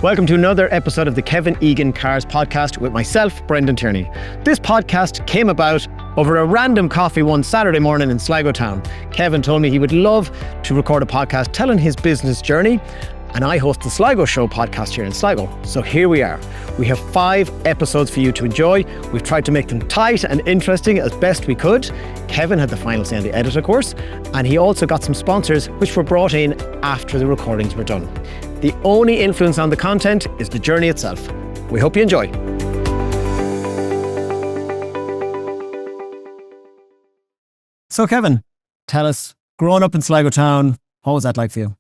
Welcome to another episode of the Kevin Egan Cars Podcast with myself, Brendan Tierney. This podcast came about over a random coffee one Saturday morning in Sligo town. Kevin told me he would love to record a podcast telling his business journey, and I host the Sligo Show podcast here in Sligo. So here we are. We have 5 episodes for you to enjoy. We've tried to make them tight and interesting as best we could. Kevin had the final say on the edit, of course, and he also got some sponsors which were brought in after the recordings were done. The only influence on the content is the journey itself. We hope you enjoy. So Kevin, tell us, growing up in Sligo town, what was that like for you?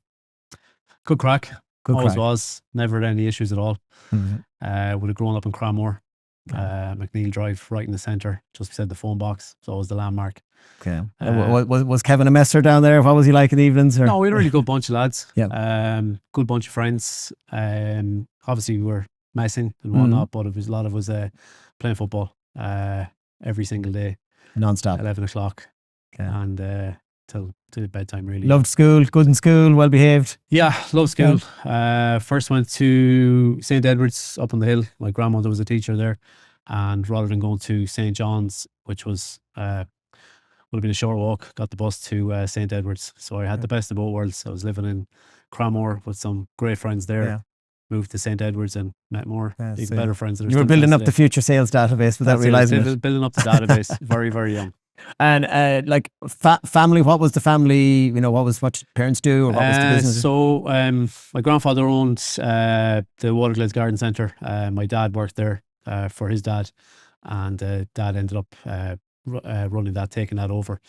Good crack. Always crack. was. Never had any issues at all. Mm-hmm. Would have grown up in Cranmore, McNeil Drive, right in the centre, just beside the phone box. So it was the landmark. Okay. Was Kevin a messer down there? What was he like in the evenings? Or? No, we had a really good bunch of lads. Yeah. Good bunch of friends. Obviously we were messing and whatnot, but it was a lot of us playing football every single day. Non-stop. 11 o'clock. Okay. And till bedtime, really. Loved school, good in school, well behaved. Yeah, loved school. First went to St. Edward's up on the hill. My grandmother was a teacher there. And rather than going to St. John's, which was would have been a short walk, got the bus to St. Edward's. So I had the best of both worlds. I was living in Cranmore with some great friends there. Yeah. Moved to St. Edward's and met more even better friends. You were building up the future sales database without realising it. Building up the database very, very young. And family, what was the family, what your parents do, or what was the business? So my grandfather owned the Waterglaze Garden Centre. My dad worked there for his dad, and dad ended up running that, taking that over.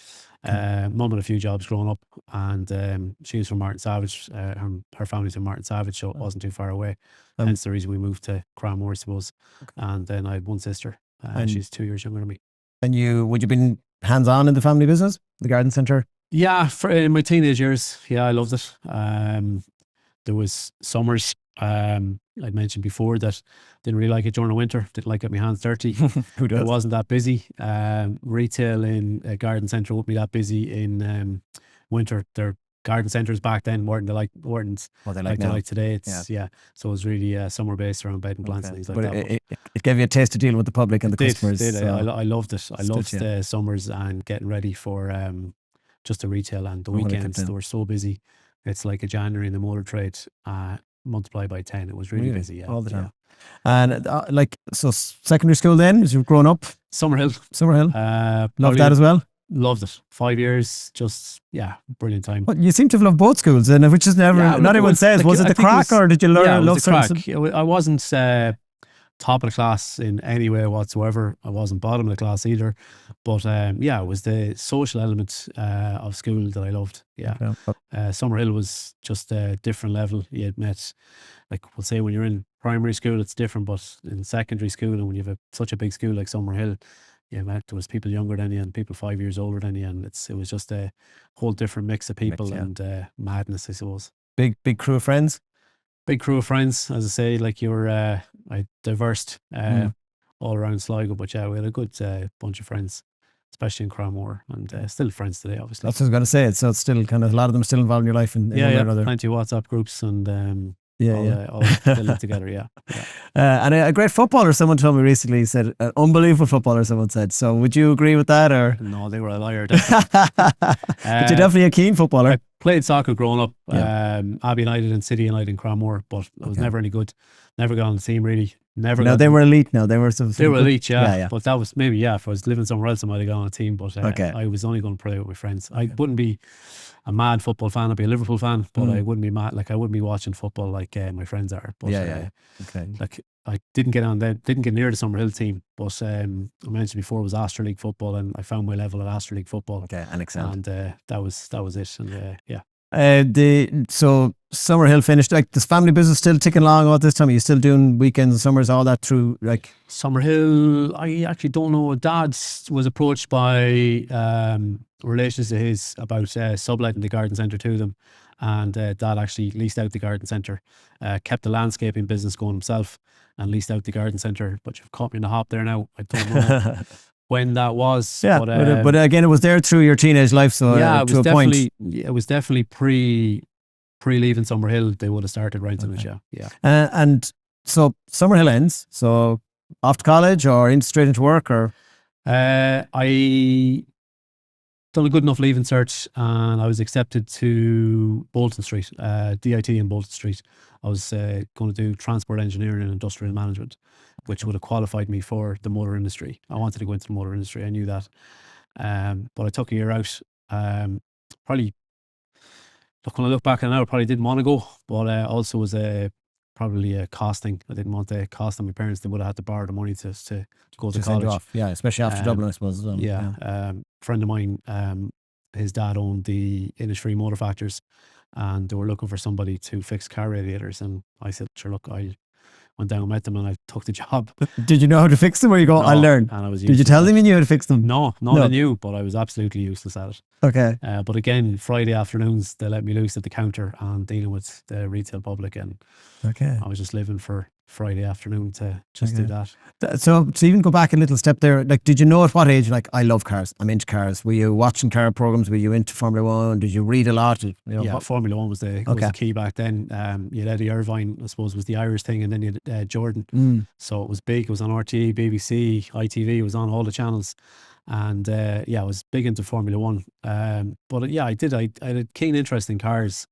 Mum had a few jobs growing up, and she was from Martin Savage. Her family's from Martin Savage, so it wasn't too far away. Hence the reason we moved to Cranmore, I suppose. Okay. And then I had one sister. She's 2 years younger than me. And would you been hands-on in the family business, the garden centre? Yeah, in my teenage years, I loved it. There was summers, I'd mentioned before that didn't really like it during the winter, didn't like getting my hands dirty. Who does? It wasn't that busy. Retail in a garden centre wouldn't be that busy in winter. Their garden centres back then weren't like today. It's so it was really summer based around bed and plants and things like that. It gave you a taste of dealing with the public and the customers. So. I loved it. I loved the summers and getting ready for just the retail, and the weekends they were so busy. It's like a January in the motor trade multiplied by 10. It was really busy, all the time. And so secondary school then, as you were growing up? Summerhill. Loved that as well? Loved it. 5 years, just brilliant time. Well, you seem to have loved both schools, and which is never. not everyone says. Was it the crack, or did you learn love something? I wasn't top of the class in any way whatsoever. I wasn't bottom of the class either. But it was the social element of school that I loved. Yeah, Summerhill was just a different level. You had met, we'll say, when you're in primary school, it's different, but in secondary school, and when you have such a big school like Summerhill, there was people younger than you and people 5 years older than you, and it was just a whole different mix of people and madness, I suppose. Big crew of friends. Big crew of friends, as I say, you're diverse all around Sligo, but we had a good bunch of friends, especially in Cranmore, and still friends today, obviously. That's what I was going to say. So it's still kind of a lot of them still involved in your life in one way or another. Plenty of WhatsApp groups and all still live together. And a great footballer, someone told me recently, said, an unbelievable footballer, someone said. So would you agree with that? Or no, they were a liar. But you're definitely a keen footballer. I played soccer growing up, Abbey United and City United in Cranmore, but I was never any good. Never got on the team, really. They were elite now. They were elite, yeah. But that was maybe, if I was living somewhere else, I might have gone on a team. But I was only going to play with my friends. I wouldn't be a mad football fan. I'd be a Liverpool fan, but I wouldn't be mad. I wouldn't be watching football like my friends are. But, I didn't get on then. Didn't get near the Summerhill team. But I mentioned before, it was Astra League football, and I found my level at Astra League football. Okay, and excellent. And that was it. And so Summerhill finished. This family business still ticking along all this time? Are you still doing weekends and summers, all that through Summerhill? I actually don't know. Dad was approached by relations to his about subletting the garden centre to them, and Dad actually leased out the garden centre, kept the landscaping business going himself, and leased out the garden centre. But you've caught me in the hop there now. I don't know when that was. Yeah, but again, it was there through your teenage life, so it was definitely pre pre-leaving Summerhill, they would have started renting it. Yeah. And so Summerhill ends. So off to college or straight into work, or I done a good enough leaving cert, and I was accepted to Bolton Street, DIT in Bolton Street. I was going to do transport engineering and industrial management, which would have qualified me for the motor industry. I wanted to go into the motor industry. I knew that. But I took a year out. Probably, look, when I look back now, I probably didn't want to go, but also was probably a costing. I didn't want to cost on my parents. They would have had to borrow the money to go to college. Off. Yeah, especially after Dublin, I suppose. Friend of mine, his dad owned the Innisfree Motor Factors, and they were looking for somebody to fix car radiators. And I said, sure, look, I went down and met them, and I took the job. Did you know how to fix them, or you go, I'll learn? And I was. Did you tell them you knew how to fix them? No, I knew, but I was absolutely useless at it. Okay. But again, Friday afternoons, they let me loose at the counter and dealing with the retail public, and I was just living for Friday afternoon to just do that. So to even go back a little step there, like, did you know at what age, like, I love cars, I'm into cars? Were you watching car programs? Were you into Formula One? Did you read a lot? Formula One was the key back then. You had Eddie Irvine, I suppose, was the Irish thing, and then you had Jordan. So it was big. It was on RTE, BBC, ITV. It was on all the channels. And I was big into Formula One. But I did. I had a keen interest in cars.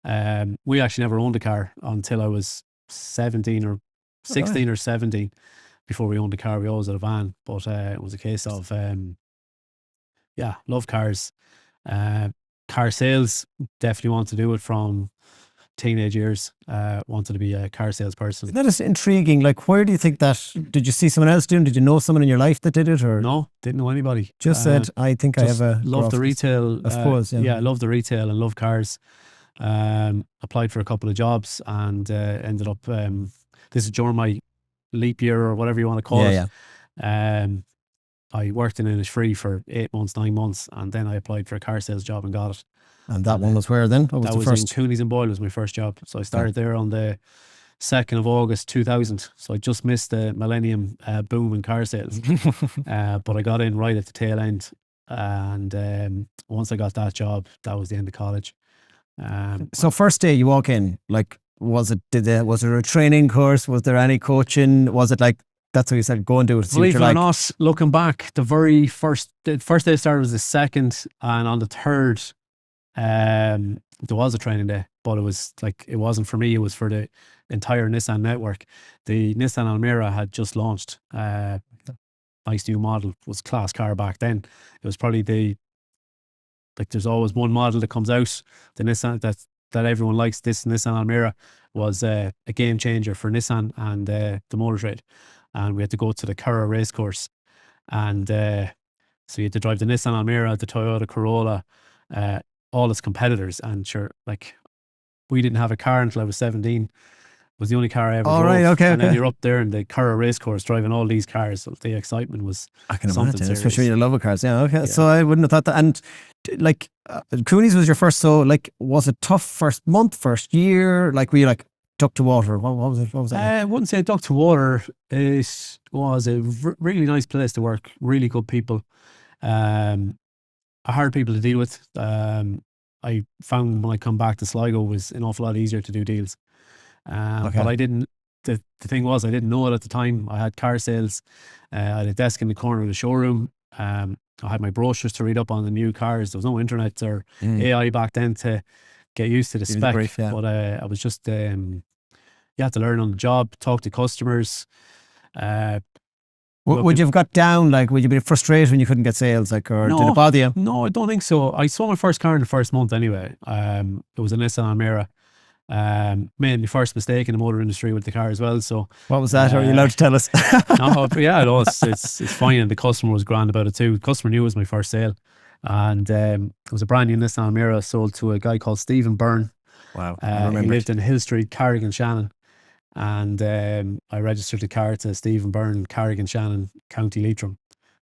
We actually never owned a car until I was 17 or 16 or 17. Before we owned a car, we always had a van. But it was a case of, love cars. Car sales, definitely want to do it from teenage years. Wanted to be a car salesperson. Isn't that just intriguing? Like, where do you think that, did you see someone else doing? Did you know someone in your life that did it, or no? Didn't know anybody. Just said, I think I have a love the retail. I suppose. I love the retail and love cars. Applied for a couple of jobs and ended up. This is during my leap year or whatever you want to call it. I worked in Innisfree for 8 months, 9 months, and then I applied for a car sales job and got it. And that one was where then? What was that the was first? in Cooney's and Boyle was my first job. So I started there on the 2nd of August 2000. So I just missed the millennium boom in car sales. But I got in right at the tail end. And once I got that job, that was the end of college. So first day you walk in, like, was it a training course? Was there any coaching? Was it like, that's what you said, go and do it? Believe it or not, looking back, the first day I started was the 2nd, and on the 3rd, there was a training day, but it was like, it wasn't for me, it was for the entire Nissan network. The Nissan Almera had just launched. Nice new model, was class car back then. It was probably there's always one model that comes out, the Nissan that everyone likes. This Nissan Almera was a game changer for Nissan and the motor trade. And we had to go to the Curragh race course. And so you had to drive the Nissan Almera, the Toyota Corolla, all its competitors. And sure, like, we didn't have a car until I was 17. It was the only car I ever drove. Right, okay. Then you're up there in the Curragh race course driving all these cars. So the excitement was, I can something imagine, serious. especially when you love cars. Yeah, okay. Yeah. So I wouldn't have thought that. And like, Cooney's was your first, so like, was it tough first month, first year? Like, were you like duck to water? What was it? What was that? I wouldn't say duck to water. It was a really nice place to work, really good people. Hard people to deal with. I found when I come back to Sligo was an awful lot easier to do deals. But I didn't, the thing was, I didn't know it at the time. I had car sales. I had a desk in the corner of the showroom. I had my brochures to read up on the new cars. There was no internet or AI back then to get used to the spec. Brief, yeah. But I was just, you had to learn on the job, talk to customers. Would you have got down, like, would you be frustrated when you couldn't get sales, like, or did it bother you? No, I don't think so. I sold my first car in the first month anyway. It was a Nissan Almera. Made my first mistake in the motor industry with the car as well. So what was that? Are you allowed to tell us? No, it's fine, and the customer was grand about it too. The customer knew it was my first sale, and it was a brand new Nissan Almera sold to a guy called Stephen Byrne. Wow, he lived in Hill Street, Carrigan Shannon, and I registered the car to Stephen Byrne, Carrigan Shannon, County Leitrim.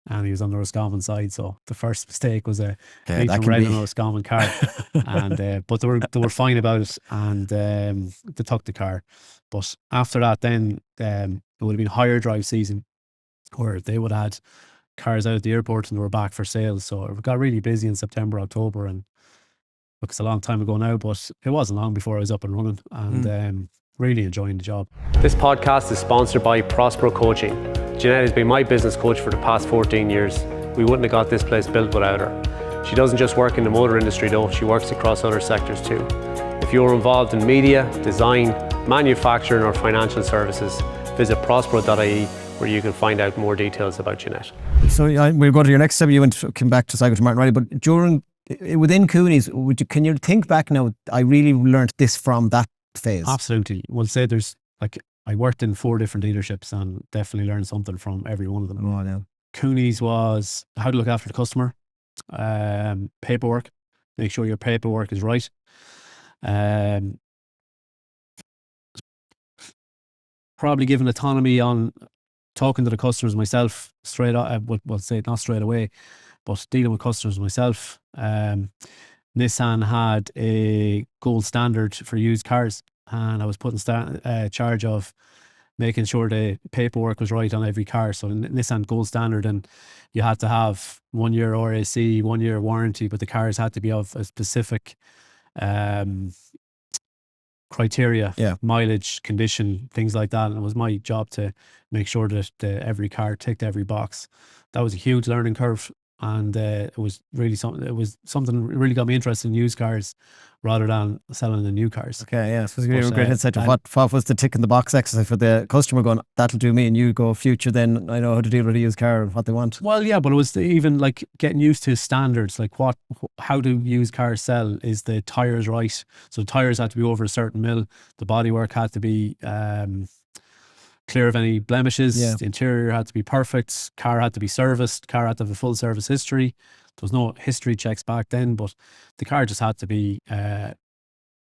And he was on the Roscommon side, so the first mistake was a Leitrim red and Roscommon car. And but they were fine about it, and they took the car. But after that, then it would have been higher drive season, where they would have had cars out at the airport and they were back for sales. So it got really busy in September, October, and look, it's a long time ago now, but it wasn't long before I was up and running, and really enjoying the job. This podcast is sponsored by Prospero Coaching. Jeanette has been my business coach for the past 14 years. We wouldn't have got this place built without her. She doesn't just work in the motor industry though, she works across other sectors too. If you're involved in media, design, manufacturing or financial services, visit prospero.ie where you can find out more details about Jeanette. So we'll go to your next step. You came back to Sligo to Martin Riley, but within Cooney's, can you think back now, I really learned this from that phase? Absolutely. We'll say there's, like, I worked in 4 different dealerships and definitely learned something from every one of them. Oh, yeah. Cooney's was how to look after the customer, paperwork, make sure your paperwork is right. Probably given autonomy on talking to the customers myself straight on, well, say not straight away, but dealing with customers myself. Nissan had a gold standard for used cars, and I was put in charge of making sure the paperwork was right on every car. So Nissan gold standard, and you had to have 1 year RAC, 1 year warranty, but the cars had to be of a specific criteria, mileage, condition, things like that. And it was my job to make sure that every car ticked every box. That was a huge learning curve, and it was really something. It was something that really got me interested in used cars rather than selling the new cars. Okay, yeah. So you have a great insight of what was the tick in the box exercise for the customer going, that'll do me, and you go, future, then I know how to deal with a used car and what they want. Well, yeah, but it was even like getting used to standards, like how do used cars sell? Is the tyres right? So the tyres had to be over a certain mil. The bodywork had to be clear of any blemishes. Yeah. The interior had to be perfect. Car had to be serviced. Car had to have a full service history. There was no history checks back then, but the car just had to be,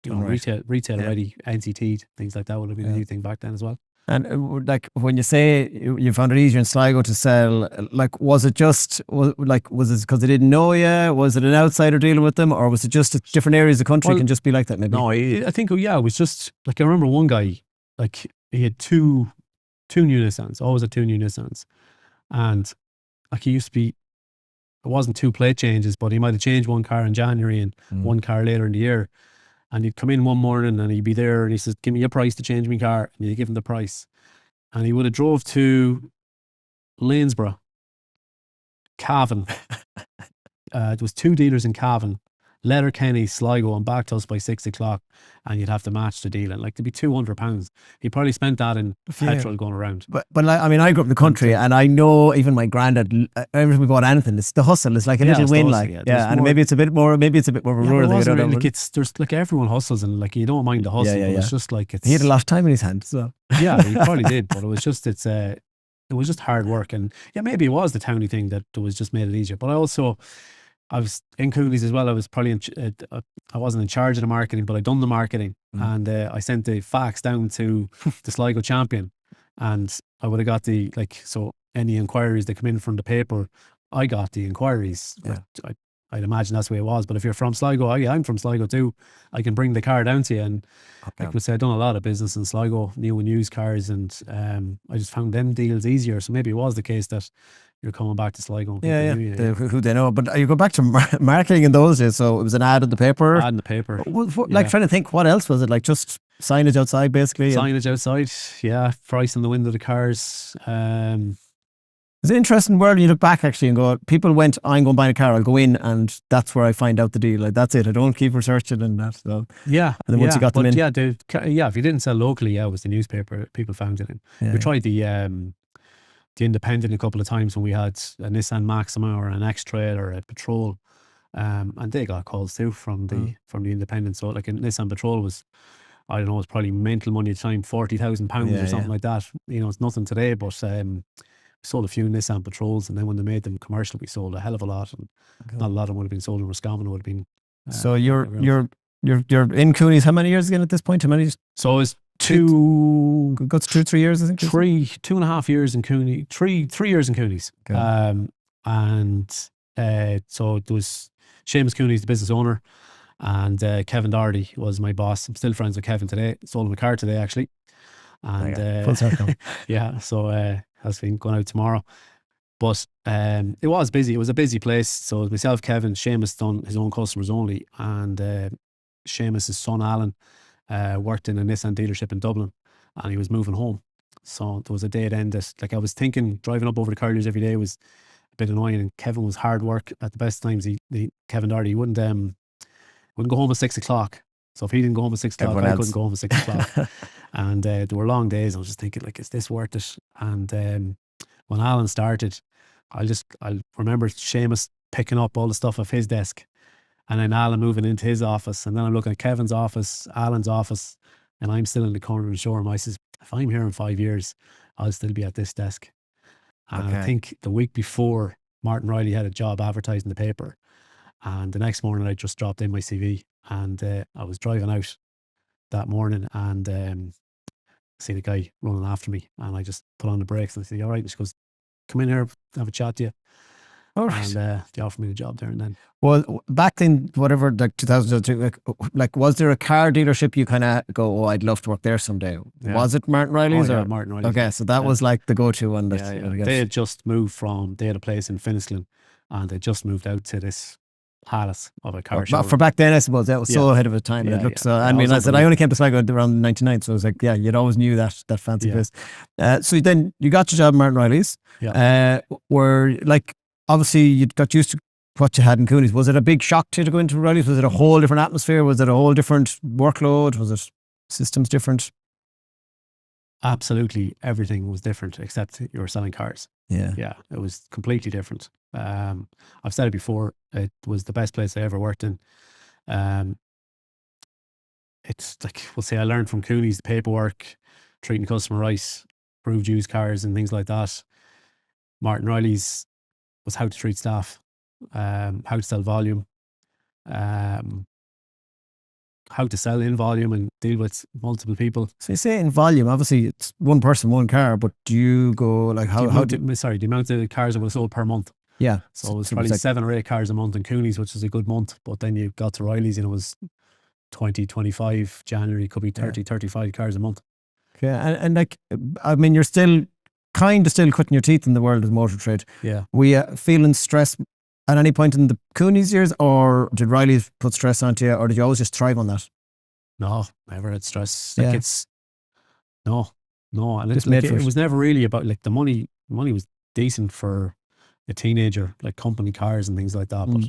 retail ready, NCT'd, things like that would have been a new thing back then as well. And like when you say you found it easier in Sligo to sell, like was it because they didn't know you? Was it an outsider dealing with them, or was it just different areas of the country can just be like that? Maybe. No, I think it was just like, I remember one guy, like he had two new Nissans, always had 2 new Nissans, and like he used to be. It wasn't 2 plate changes, but he might have changed one car in January and one car later in the year. And he'd come in one morning and he'd be there and he says, give me a price to change my car. And you give him the price. And he would have drove to Lanesborough, Cavan. There was 2 dealers in Cavan, Letterkenny, Sligo, and back to us by 6 o'clock. And you'd have to match the deal. And like, to be £200. He probably spent that in petrol going around. But like, I mean, I grew up in the country, and I know even my granddad, every time we bought anything, it's the hustle. It's like a little win, like, and maybe it's a bit more rural. There's like, everyone hustles, and like, you don't mind the hustle. But it's just like, he had a lot of time in his hands. So yeah, he probably did. But it was just, it was just hard work. And yeah, maybe it was the towny thing that was just made it easier. But I was in Cooney's as well. I was probably I wasn't in charge of the marketing, but I'd done the marketing, and I sent the fax down to the Sligo champion, and I would have got so any inquiries that come in from the paper, I got the inquiries. Yeah. I'd imagine that's the way it was. But if you're from Sligo, I'm from Sligo too. I can bring the car down to you. And like I said, I've done a lot of business in Sligo, new and used cars, and I just found them deals easier. So maybe it was the case that you're coming back to Sligo. Who they know. But you go back to marketing in those days. So it was an ad in the paper. Ad in the paper. Like trying to think, what else was it? Like just signage outside, basically. Signage outside. Yeah, price on the window of the cars. It's an interesting world when you look back actually and go, people went, I'm going to buy a car, I'll go in and that's where I find out the deal. Like that's it. I don't keep researching and that. So yeah. And then once you got them in. Yeah, if you didn't sell locally, it was the newspaper. People found it in. We tried the Independent a couple of times when we had a Nissan Maxima or an X-Trail or a Patrol, and they got calls too from the Independent. So like a Nissan Patrol was, I don't know, it's probably mental money at the time, £40,000 or something like that. You know, it's nothing today, but we sold a few Nissan Patrols, and then when they made them commercial, we sold a hell of a lot, and not a lot of them would have been sold in Roscommon. Would have been. So you're in Cooney's how many years again at this point? How many? So it's 2, 3 years, I think. 2.5 years in Cooney. 3 years in Cooney's. Okay. So there was Seamus Cooney's the business owner, and Kevin Doherty was my boss. I'm still friends with Kevin today. Sold him a car today actually, and full circle. yeah. So has been going out tomorrow. But it was busy. It was a busy place. So it was myself, Kevin, Seamus done his own customers only, and Seamus's son Alan worked in a Nissan dealership in Dublin, and he was moving home. So there was a day then that, like, I was thinking driving up over the Curlies every day was a bit annoying, and Kevin was hard work at the best times. Kevin Doherty, he wouldn't go home at 6 o'clock. So if he didn't go home at 6 o'clock, Everyone I else. couldn't go home at 6 o'clock. And there were long days. I was just thinking, like, is this worth it? And when Alan started, I remember Seamus picking up all the stuff off his desk, and then Alan moving into his office, and then I'm looking at Kevin's office, Alan's office, and I'm still in the corner of the showroom. I says, if I'm here in 5 years, I'll still be at this desk. And I think the week before, Martin Riley had a job advertised in the paper, and the next morning I just dropped in my CV, and I was driving out that morning, and seen a guy running after me, and I just put on the brakes and I said, "You all right?" And she goes, "Come in here, have a chat to you." All right. And they offered me the job there and then. Well, back then, whatever, like 2002, like was there a car dealership you kind of go, "Oh, I'd love to work there someday"? Yeah. Was it Martin Riley's? Oh, yeah, or Martin Riley's. Okay, so that was like the go-to one. That, I guess. They had just moved they had a place in Finnisklen, and they just moved out to this palace of a car showroom. For back then, I suppose that was so ahead of its time. Yeah, It looked yeah. so. Yeah, I mean, I I was said I only came to Sligo around '99, so it was like, yeah, you'd always knew that fancy place. So then you got your job at Martin Riley's. Yeah. Where, like, obviously you got used to what you had in Cooney's. Was it a big shock to you to go into Riley's? Was it a whole different atmosphere? Was it a whole different workload? Was it systems different? Absolutely everything was different except you were selling cars. Yeah, it was completely different. I've said it before, it was the best place I ever worked in. It's like, we'll say I learned from Cooney's the paperwork, treating the customer right, approved used cars and things like that. Martin Riley's was how to treat staff, how to sell volume, how to sell in volume and deal with multiple people. So you say in volume, obviously it's one person, one car, but do you go like the amount of cars that were sold per month. Yeah. So it was probably like 7 or 8 cars a month in Cooney's, which was a good month. But then you got to Riley's and it was 20, 25, January, could be 30, 35 cars a month. Okay. And like, I mean, you're still kind of cutting your teeth in the world of motor trade. Yeah. Were you feeling stress at any point in the Cooney's years, or did Riley put stress onto you, or did you always just thrive on that? No, never had stress. Yeah. Like no. And it was never really about, like, the money. Money was decent for a teenager, like company cars and things like that. But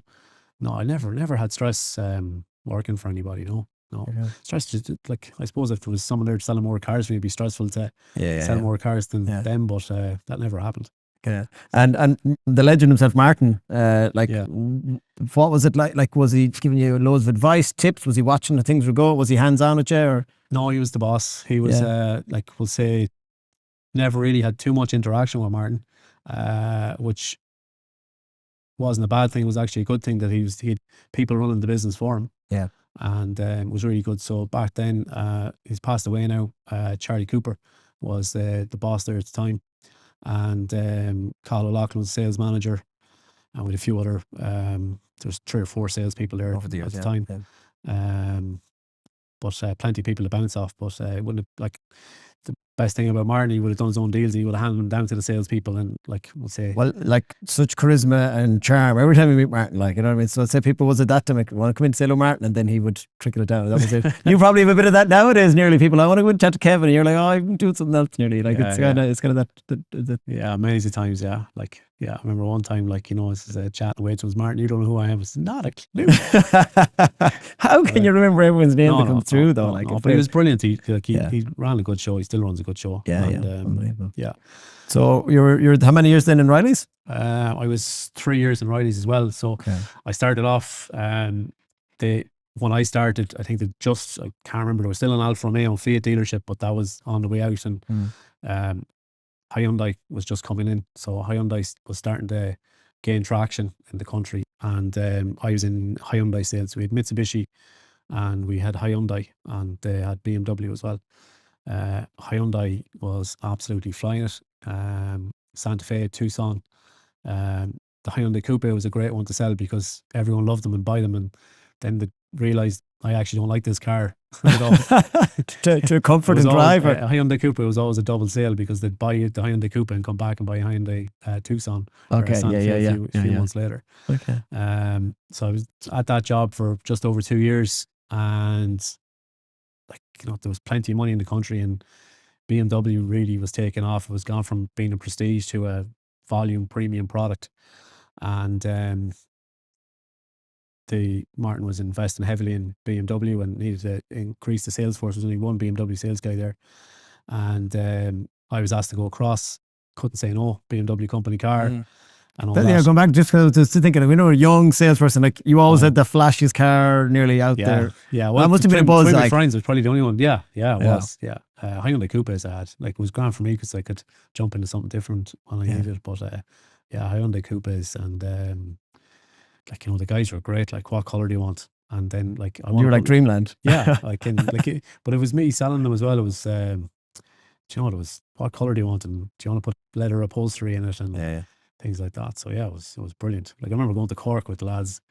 no, I never had stress working for anybody. No. Yeah. Stress, just, like, I suppose if there was someone there selling more cars for me, it'd be stressful to sell more cars than them, but that never happened. Yeah. And the legend himself, Martin, what was it like? Like, was he giving you loads of advice, tips? Was he watching how things would go? Was he hands-on with you? Or? No, he was the boss. He was, like, we'll say, never really had too much interaction with Martin, which wasn't a bad thing. It was actually a good thing that he had people running the business for him. Yeah. And it was really good. So back then, he's passed away now. Charlie Cooper was the boss there at the time. And Carl O'Loughlin was sales manager, and with a few other, there's 3 or 4 salespeople there over the years, at the time. Yeah. But plenty of people to bounce off. But it wouldn't have, like, the best thing about Martin, he would have done his own deals. He would have handed them down to the salespeople, and, like, we'll say, well, like, such charisma and charm every time you meet Martin, like, you know what I mean. So I'd say people was it that to make want to come in and say hello, Martin, and then he would trickle it down. That was it. You probably have a bit of that nowadays. Nearly people, I want to go and chat to Kevin, and you're like, oh, I'm doing something else. Nearly, like, it's kind of that. Yeah, amazing times. Yeah, like, yeah, I remember one time, like, you know, I was chatting away to Martin. You don't know who I am. It's not a clue. How can you remember everyone's name that comes through though? Like, but he was brilliant. He ran a good show. He still runs a good show. Yeah. So you're how many years then in Riley's? I was 3 years in Riley's as well. So I started off. When I started, I think I can't remember. There was still an Alfa Romeo Fiat dealership, but that was on the way out, and Hyundai was just coming in. So Hyundai was starting to gain traction in the country, and I was in Hyundai sales. We had Mitsubishi, and we had Hyundai, and they had BMW as well. Hyundai was absolutely flying it. Santa Fe, Tucson. The Hyundai Coupe was a great one to sell because everyone loved them and buy them, and then they realised I actually don't like this car. to comfort It was and drive. always, a Hyundai Coupe was always a double sale because they'd buy the Hyundai Coupe and come back and buy a Hyundai Tucson. Okay, or a Santa Fe a few yeah. months later. Okay. So I was at that job for just over 2 years, and like, you know, there was plenty of money in the country, and BMW really was taking off. It was gone from being a prestige to a volume premium product, and Martin was investing heavily in BMW and needed to increase the sales force. There was only one BMW sales guy there, and I was asked to go across. Couldn't say no. BMW company car. And all that. Yeah, going back just thinking, we know a young salesperson, like you always had the flashiest car nearly out there. Yeah, well, that must have been a buzz. My friends was probably the only one. Yeah, it was. Yeah, Hyundai Coupes I had. Like, it was grand for me because I could jump into something different when I needed. But Hyundai Coupes, and like, you know, the guys were great. Like, what color do you want? And then like you were like Dreamland. Yeah, but it was me selling them as well. It was, do you know, it was, what color do you want, and do you want to put leather upholstery in it, and things like that. So yeah, it was brilliant. Like, I remember going to Cork with the lads,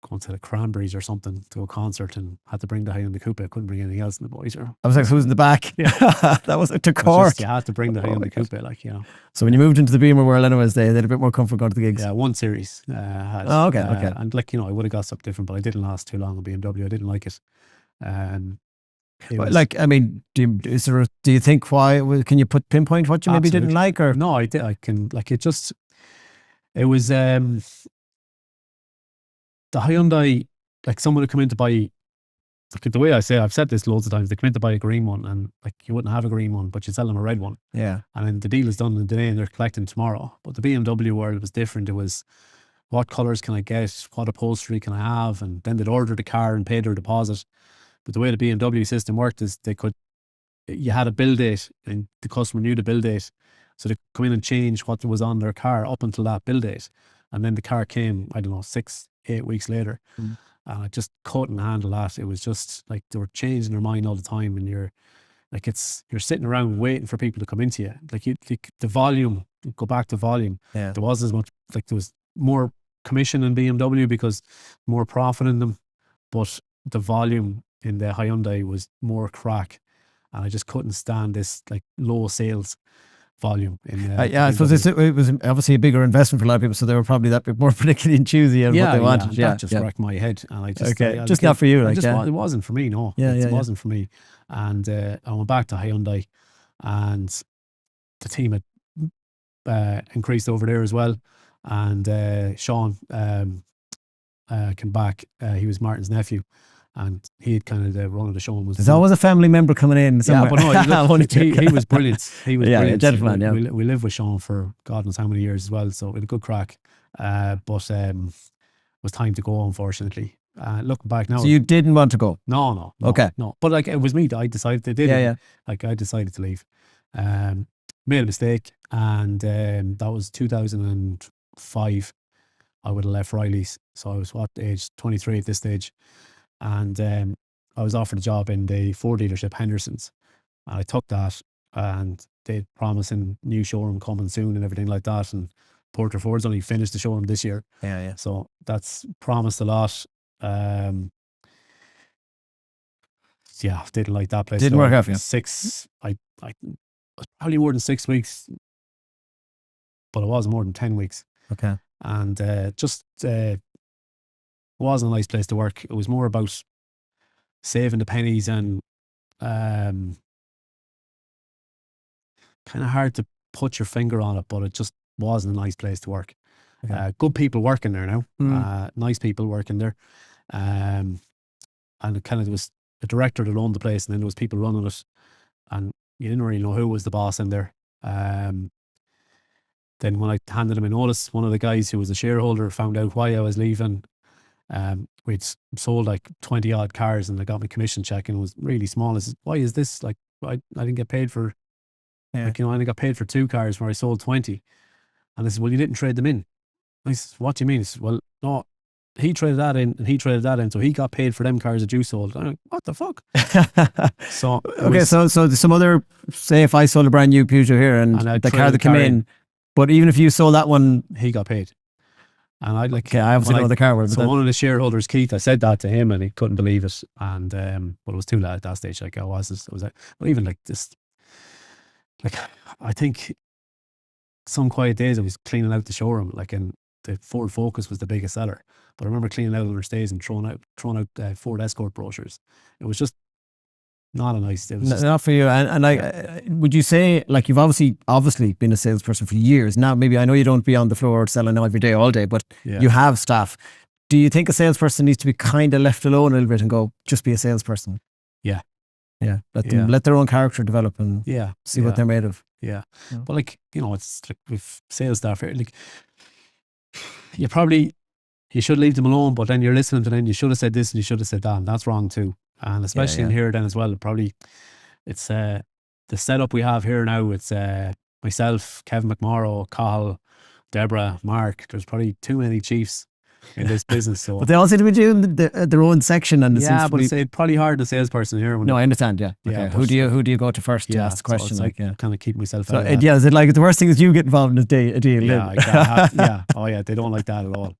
going to the Cranberries or something to a concert, and had to bring the Hyundai Coupe. I couldn't bring anything else in the boys. I was like, who's in the back? Yeah, that was to Cork. You had to bring the Hyundai Coupe, like, you know. So when you moved into the Beamer world, anyways, they had a bit more comfort going to the gigs. Yeah, one series. Had, okay. And like, you know, I would have got something different, but I didn't last too long on BMW. I didn't like it. Like, I mean, do you think why? Can you pinpoint what you maybe didn't like, or no? I did. I can, like, it just. It was the Hyundai. Like, someone would come in to buy. Like, the way I say, I've said this loads of times. They come in to buy a green one, and like, you wouldn't have a green one, but you sell them a red one. Yeah. And then the deal is done in the day, and they're collecting tomorrow. But the BMW world was different. It was, what colours can I get? What upholstery can I have? And then they'd order the car and pay their deposit. But the way the BMW system worked is you had a build date, and the customer knew the build date. So they could come in and change what was on their car up until that build date. And then the car came, I don't know, 6-8 weeks later. And I just couldn't handle that. It was just like, they were changing their mind all the time. And you're sitting around waiting for people to come into you. Like, the volume, go back to volume. Yeah. There wasn't as much, like, there was more commission in BMW because more profit in them. But the volume in the Hyundai was more crack. And I just couldn't stand this, like, low sales volume. I suppose it was obviously a bigger investment for a lot of people, so they were probably that bit more particularly choosy on what they wanted. That just wrecked my head, and I just just not for you. Like, it wasn't for me. No, it wasn't for me. And I went back to Hyundai, and the team had increased over there as well. And Sean came back. He was Martin's nephew. And he had kind of the run of the show. There's always a family member coming in somewhere. Yeah, but no, he was brilliant. He was brilliant. Gentleman, yeah. We lived with Sean for God knows how many years as well, so we had a good crack. But it was time to go, unfortunately. Looking back now. So you didn't want to go? No. Okay. No, but like, it was me that I decided to do it. Yeah. Like, I decided to leave. Made a mistake, and that was 2005. I would have left Riley's. So I was, age 23 at this stage. And I was offered a job in the Ford dealership, Henderson's, and I took that, and they'd promising new showroom coming soon and everything like that. And Porter Ford's only finished the showroom this year. Yeah. So that's promised a lot. Didn't like that place. Didn't work out for you. I was probably more than 6 weeks, but it wasn't more than 10 weeks. Okay. And wasn't a nice place to work. It was more about saving the pennies, and kind of hard to put your finger on it, but it just wasn't a nice place to work. Okay. Good people working there now, nice people working there, and it kind of, there was a director that owned the place, and then there was people running it, and you didn't really know who was the boss in there. Then when I handed him a notice, one of the guys who was a shareholder found out why I was leaving. We'd sold like 20 odd cars, and I got my commission check, and it was really small. I said, why is this? Like, I didn't get paid for, like, you know, I only got paid for 2 cars where I sold 20. And I said, well, you didn't trade them in. I said, what do you mean? He said, well, no, he traded that in and he traded that in, so he got paid for them cars that you sold. I'm like, what the fuck? So okay, so some other, say if I sold a brand new Peugeot here, and the car that came in, but even if you sold that one, he got paid. And I'd like, Okay, I obviously know the car world. So one of the shareholders, Keith, I said that to him and he couldn't believe it. And but it was too late at that stage. Like but even like this, like I think some quiet days I was cleaning out the showroom, like, and the Ford Focus was the biggest seller. But I remember cleaning out other days and throwing out Ford Escort brochures. It was just not a nice. It was just, not for you. And like, would you say, like, you've obviously been a salesperson for years now? Maybe I know you don't be on the floor selling every day, all day, but you have staff. Do you think a salesperson needs to be kind of left alone a little bit and go, just be a salesperson? Yeah. Yeah. Let their own character develop and see what they're made of. Yeah. But like, you know, it's like with sales staff here, like, you should leave them alone, but then you're listening to them, you should have said this and you should have said that, and that's wrong too. And especially in here then as well, it's the setup we have here now. It's myself, Kevin McMorrow, Cahill, Deborah, Mark. There's probably too many chiefs in this business. So, but they all seem to be doing their own section, and it's probably hard, the salesperson here. No, I understand. Yeah. Okay. Who do you go to first to ask the question? So it's like kind of keep myself out. Is it like the worst thing is you get involved in a deal? Yeah. Oh yeah, they don't like that at all.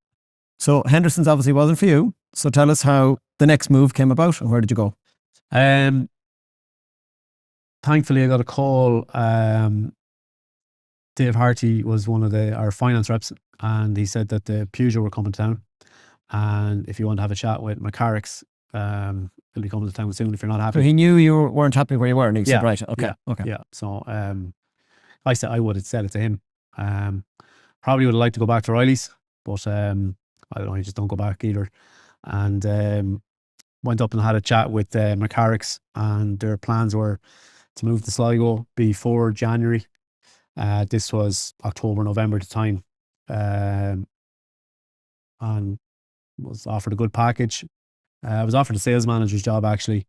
So Henderson's obviously wasn't for you. So tell us how the next move came about and where did you go? Thankfully, I got a call. Dave Harty was one of our finance reps, and he said that the Peugeot were coming to town, and if you want to have a chat with McCarrick's, he'll be coming to town soon if you're not happy. So he knew you weren't happy where you were, and he said, right, okay. Yeah. So I said I would have said it to him. Probably would have liked to go back to Riley's, but I don't know, you just don't go back either. And went up and had a chat with McCarrick's, and their plans were to move to Sligo before January. This was October, November at the time, and was offered a good package. I was offered a sales manager's job actually,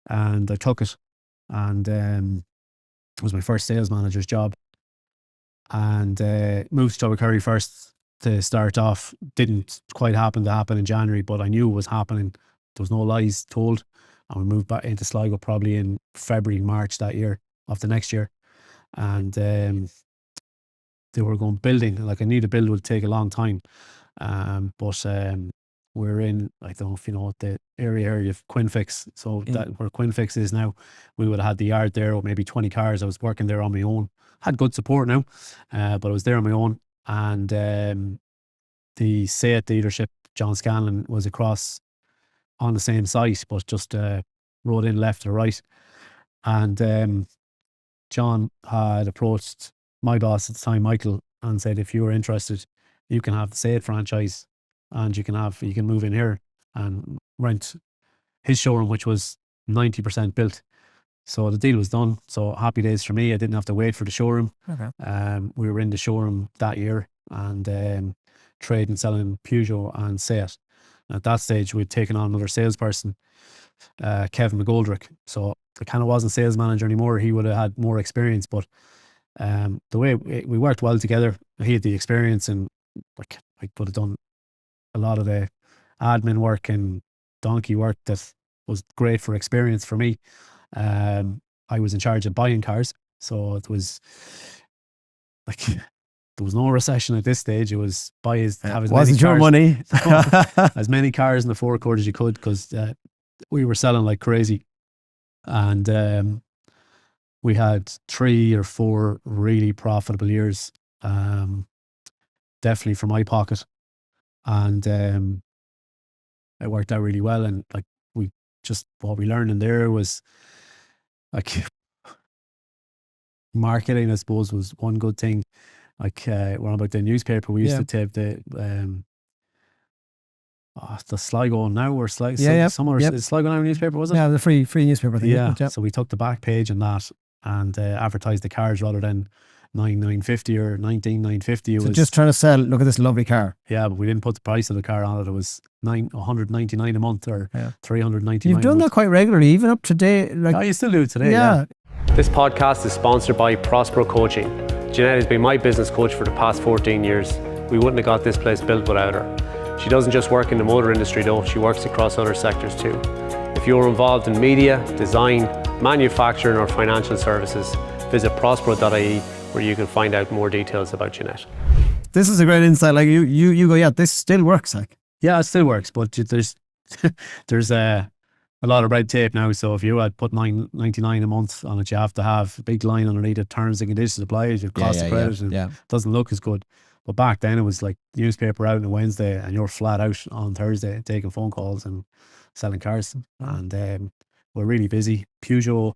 and I took it, and it was my first sales manager's job, and moved to Curry first to start off. Didn't quite happen in January, but I knew it was happening. There was no lies told, and we moved back into Sligo probably in February, March that year of the next year. And they were going building, like I knew the build would take a long time, but we're in, I don't know if you know what the area of Quinfix, so that where Quinfix is now, we would have had the yard there with maybe 20 cars. I was working there on my own, had good support now, but I was there on my own. And the Seat dealership, John Scanlon, was across on the same site, but just rode in left or right. And John had approached my boss at the time, Michael, and said, if you were interested, you can have the Seat franchise, and you can move in here and rent his showroom, which was 90% built. So the deal was done. So happy days for me. I didn't have to wait for the showroom. Okay. We were in the showroom that year and trading, selling Peugeot and Seat. At that stage, we'd taken on another salesperson, Kevin McGoldrick. So I kind of wasn't sales manager anymore. He would have had more experience, but the way we worked well together, he had the experience, and like I would have done a lot of the admin work and donkey work that was great for experience for me. I was in charge of buying cars, so it was like there was no recession at this stage. It was buy as have as wasn't many your cars, money as many cars in the forecourt as you could, because we were selling like crazy, and we had 3 or 4 really profitable years, definitely for my pocket, and it worked out really well. And like what we learned in there was like marketing, I suppose, was one good thing. Like we're on about the newspaper, we used to tape the Sligo Now or Sligo Sligo Now newspaper, was it? Yeah, the free newspaper thing. Yeah. So we took the back page and that, and advertised the cars rather than 9,950 or 19,950. So just trying to sell, look at this lovely car. Yeah, but we didn't put the price of the car on it. It was 199 a month or 399. You've done that quite regularly, even up to date. Like, oh, you still do it today. Yeah. This podcast is sponsored by Prospero Coaching. Jeanette has been my business coach for the past 14 years. We wouldn't have got this place built without her. She doesn't just work in the motor industry though, she works across other sectors too. If you're involved in media, design, manufacturing or financial services, visit prospero.ie where you can find out more details about Jeanette. this is a great insight. Like you go, yeah, this still works. Like, Yeah, it still works, but there's there's a lot of red tape now. So if you had put $9.99 a month on it, you have to have a big line underneath it, terms and conditions applies, your cost of credit, and it doesn't look as good. But back then it was like newspaper out on a Wednesday and you're flat out on Thursday taking phone calls and selling cars. And we're really busy. Peugeot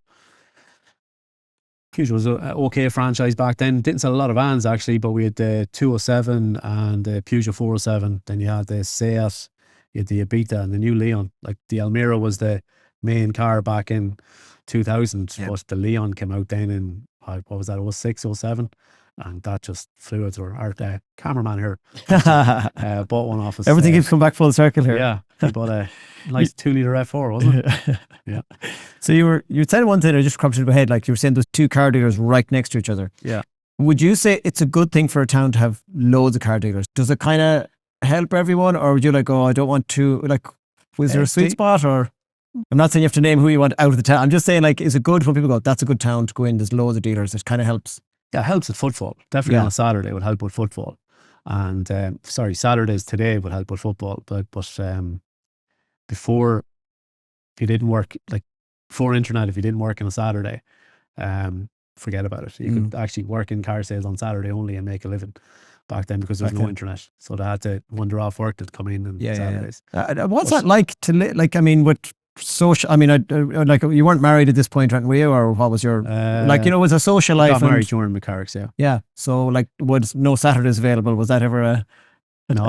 was an okay franchise back then. Didn't sell a lot of vans actually, but we had the 207 and the Peugeot 407. Then you had the Seat, you had the Ibiza and the new Leon. Like the Almira was the main car back in 2000, but the Leon came out then in, what was that, 06, 07? And that just flew out. Our cameraman here bought one off us. Everything keeps coming back full circle here. Yeah, he bought a nice 2-litre F4, wasn't it? Yeah. So you said one thing that just cropped into my head, like you were saying, those two car dealers right next to each other. Yeah. Would you say it's a good thing for a town to have loads of car dealers? Does it kind of help everyone, or would you like, oh, I don't want to, like, was there a sweet spot? Or I'm not saying you have to name who you want out of the town. I'm just saying, like, is it good when people go, that's a good town to go in, there's loads of dealers? It kind of helps. Yeah, it helps with footfall. Definitely on a Saturday it would help with footfall. And Saturdays today would help with football. But before, if you didn't work, like before internet, if you didn't work on a Saturday, forget about it. You could actually work in car sales on Saturday only and make a living back then because there was no internet. So they had to wander off work to come in on Saturdays. What's that like to live? Like, I mean, with social, I mean, like you weren't married at this point, were you? Or what was your, like, you know, was a social life? I got married during McCarrick's, Yeah. So like, was no Saturdays available? Was that ever a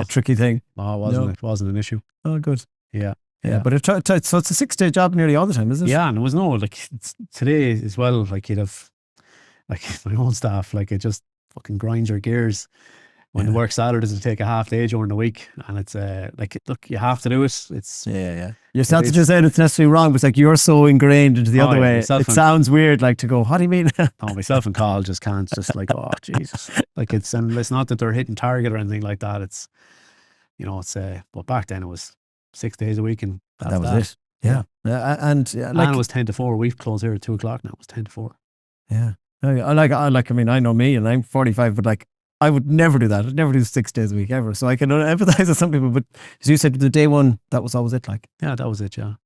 tricky thing? No, it wasn't. It wasn't an issue. Oh, good. Yeah. But so it's a 6-day job nearly all the time, is it? Yeah, and it was like today as well, like you'd have like my own staff, like it just fucking grinds your gears. When the work Saturdays to take a half day during the week, and it's like, look, you have to do it. It's You're not to just say it's necessarily wrong, but it's like you're so ingrained into the other way. It sounds weird, like to go, what do you mean? No, myself and Carl just can't, just like, oh Jesus, like it's not that they're hitting target or anything like that. It's, you know, it's but back then it was 6 days a week, and that was it. Yeah, and like it was 10 to 4. We've closed here at 2 o'clock now. It was 10 to 4. Yeah, I mean, I know me, and I'm 45, but like, I would never do that. I'd never do 6 days a week ever. So I can empathize with some people. But as you said, the day one, that was always it. Like, yeah, that was it. Yeah.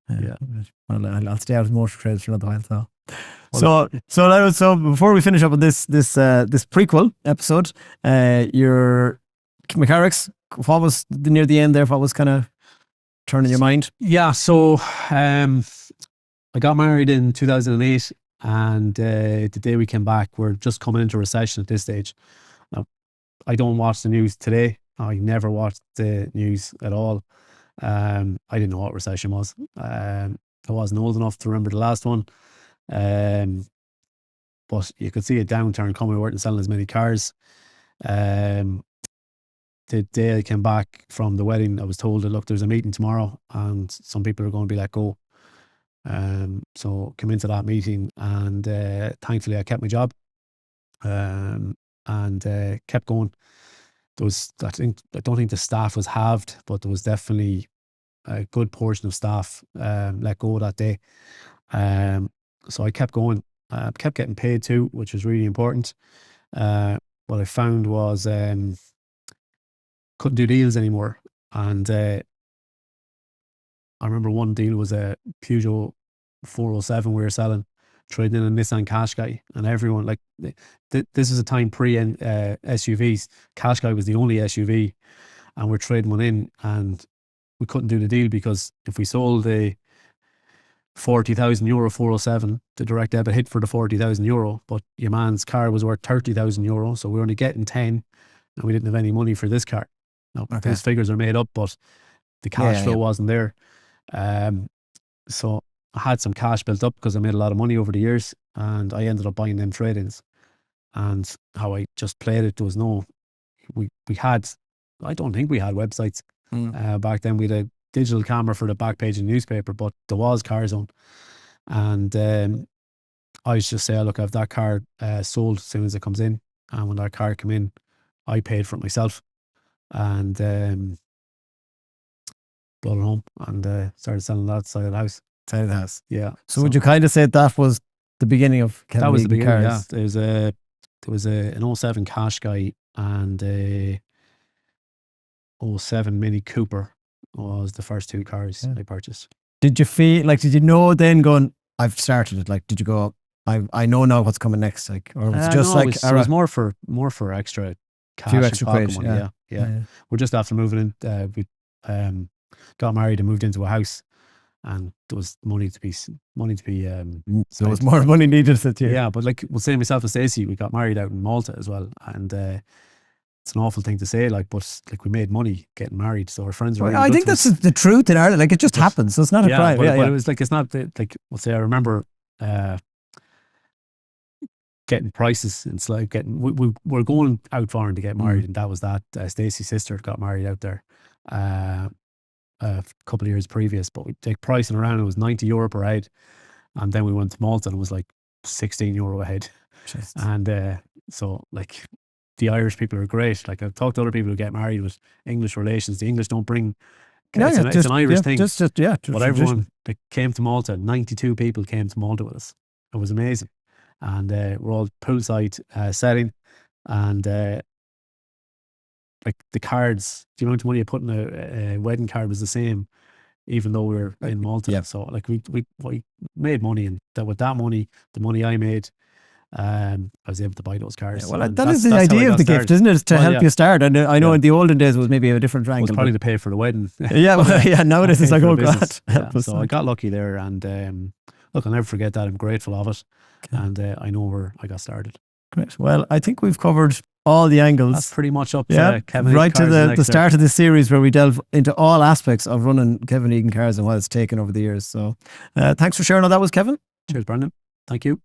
Well, I'll stay out of motor trades for another while. So before we finish up on this prequel episode, your McCarrick's, what was near the end there? What was kind of turning your mind? Yeah. So I got married in 2008, and the day we came back, we're just coming into recession at this stage. I don't watch the news today. I never watched the news at all. I didn't know what recession was. I wasn't old enough to remember the last one. But you could see a downturn coming. We weren't selling as many cars. The day I came back from the wedding, I was told that, look, there's a meeting tomorrow and some people are going to be let go. So came into that meeting, and thankfully I kept my job. And kept going. There was, I don't think the staff was halved, but there was definitely a good portion of staff let go that day. So I kept going. Kept getting paid too, which was really important. What I found was couldn't do deals anymore. And I remember one deal was a Peugeot 407 we were selling, trading in a Nissan Qashqai, and everyone, like, this is a time pre SUVs. Qashqai was the only SUV, and we're trading one in, and we couldn't do the deal because if we sold a €40,000 407, the direct debit hit for the €40,000, but your man's car was worth €30,000, so we were only getting 10, and we didn't have any money for this car. Now, those figures are made up, but the cash flow wasn't there. So I had some cash built up because I made a lot of money over the years, and I ended up buying them trade-ins. And how I just played it, there was no, we had, I don't think we had websites back then. We had a digital camera for the back page of the newspaper, but there was CarZone. And I used to just say, look, I have that car sold as soon as it comes in. And when that car came in, I paid for it myself. And brought it home and started selling that side of the house. Side of the house. Yeah. So would you kind of say that was the beginning of Kevin That was the Egan beginning, Cars? yeah. There was an 07 Qashqai and a 07 Mini Cooper was the first 2 cars I purchased. Did you feel like, did you know then going, I've started it? Like, did you go, I know now what's coming next? Like, or was it just no, like, it was more for extra cash. few and extra pocket quid, money, yeah. We're just after moving in. We got married and moved into a house, and there was money to be there was more money needed to you. Yeah, but like, we'll say myself and Stacey, we got married out in Malta as well, and it's an awful thing to say, like, but like, we made money getting married, so our friends were. Well, I think that's the truth in Ireland. Like, it just happens. So it's not a crime. But it was like, it's not like, we'll say, I remember getting prices and like we were going out foreign to get married, and that was that. Stacey's sister got married out there a couple of years previous, but we take pricing around, it was €90 per head, and then we went to Malta and it was like €16 a head. And so like, the Irish people are great. Like, I've talked to other people who get married with English relations. The English don't bring. It's an Irish thing. But everyone that came to Malta, 92 people came to Malta with us. It was amazing. And we're all poolside setting, and like, the cards, the amount of money you put in a wedding card was the same, even though we were in Malta. So like, we made money, and with that money, the money I made, I was able to buy those cars. Well, that is the idea of the gift, isn't it? To help you start. And I know in the olden days it was maybe a different angle. It was probably to pay for the wedding. Nowadays it's like, oh God. So I got lucky there, and look, I'll never forget that. I'm grateful of it. And I know where I got started. Great. Well, I think we've covered all the angles. That's pretty much up to Kevin right Egan to Cars the start of this series, where we delve into all aspects of running Kevin Egan Cars and what it's taken over the years. So thanks for sharing all that with Kevin. Cheers, Brendan. Thank you.